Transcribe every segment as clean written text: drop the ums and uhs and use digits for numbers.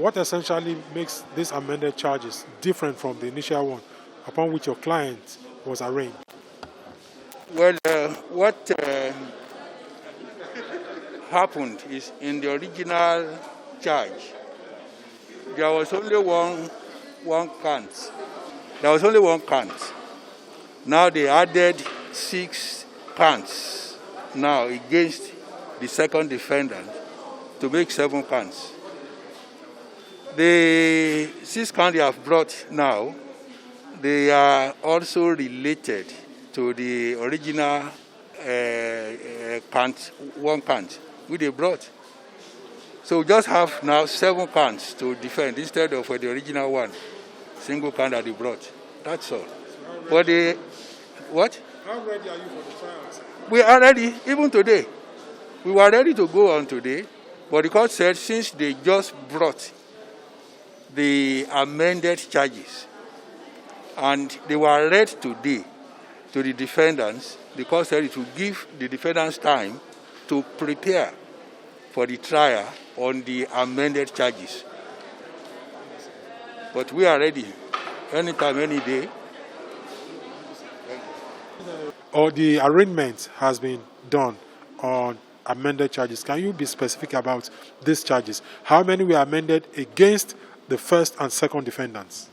what essentially makes these amended charges different from the initial one upon which your client was arraigned? Well, what happened is in the original charge, there was only one count. There was only one count. Now they added 6 counts now against the second defendant to make 7 counts. The 6 counts they have brought now, they are also related to the original count, 1 count, which they brought. So we just have now 7 counts to defend instead of the original 1 single count that they brought. That's all. But what? How ready are you for the trial, sir? We are ready, even today. We were ready to go on today, but the court said since they just brought the amended charges and they were read today to the defendants, the court said it would give the defendants time to prepare for the trial on the amended charges. But we are ready, anytime, any day. Or the arraignment has been done on amended charges. Can you be specific about these charges? How many were amended against the first and second defendants?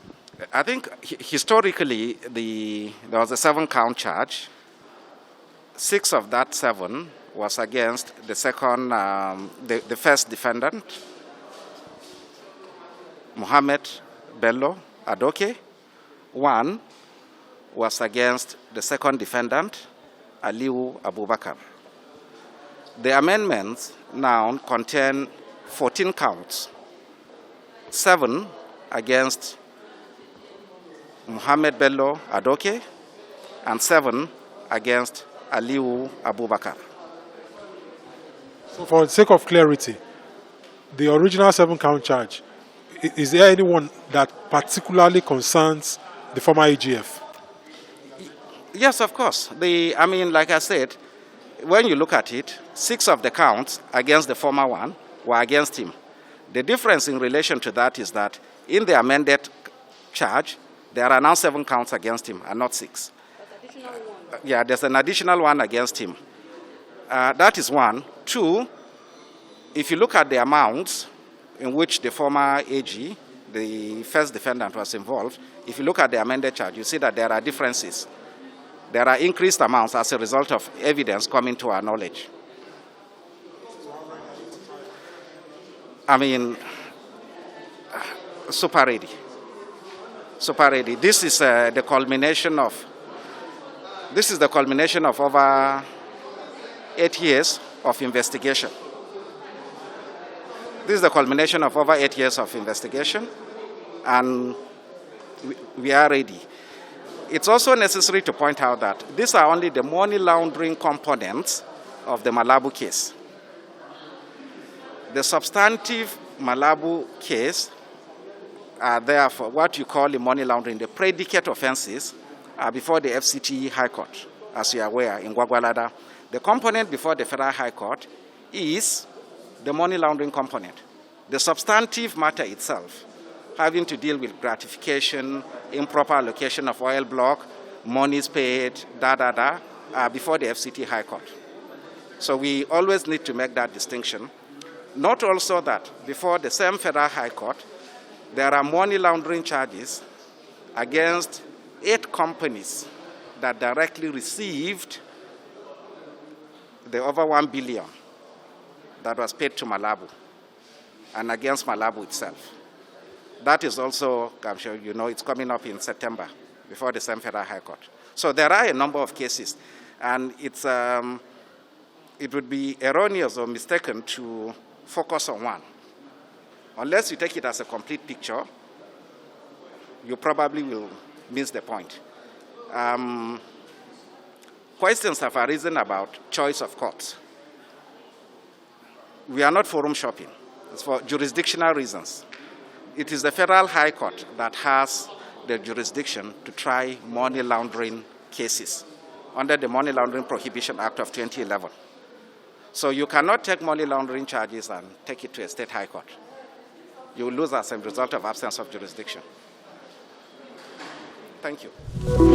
I think historically there was a 7-count charge. 6 of that 7 was against the second, the first defendant, Mohammed Bello Adoke. 1 was against the second defendant, Aliu Abubakar. The amendments now contain 14 counts, 7 against Mohammed Bello Adoke and 7 against Aliu Abubakar. So for the sake of clarity, the original 7-count charge, is there anyone that particularly concerns the former AGF? Yes, of course. Like I said, when you look at it, 6 of the counts against the former one were against him. The difference in relation to that is that in the amended charge, there are now 7 counts against him and not 6. Additional one. Yeah, there's an additional one against him. That is 1. 2, if you look at the amounts in which the former AG, the first defendant, was involved, if you look at the amended charge, you see that there are differences. There are increased amounts as a result of evidence coming to our knowledge. Super ready. Super ready. This is the culmination of over 8 years of investigation. This is the culmination of over 8 years of investigation, and we are ready. It's also necessary to point out that these are only the money laundering components of the Malabo case. The substantive Malabo case are there for what you call the money laundering. The predicate offenses are before the FCT High Court, as you are aware, in Gwagwalada. The component before the Federal High Court is the money laundering component. The substantive matter itself, having to deal with gratification, improper allocation of oil block, monies paid, before the FCT High Court. So we always need to make that distinction. Note also that before the same Federal High Court, there are money laundering charges against 8 companies that directly received the over 1 billion that was paid to Malabo and against Malabo itself. That is also, I'm sure you know, it's coming up in September before the same Federal High Court. So there are a number of cases, and it would be erroneous or mistaken to focus on one. Unless you take it as a complete picture, you probably will miss the point. Questions have arisen about choice of courts. We are not forum shopping. It's for jurisdictional reasons. It is the Federal High Court that has the jurisdiction to try money laundering cases under the Money Laundering Prohibition Act of 2011. So you cannot take money laundering charges and take it to a state high court. you will lose as a result of absence of jurisdiction. Thank you.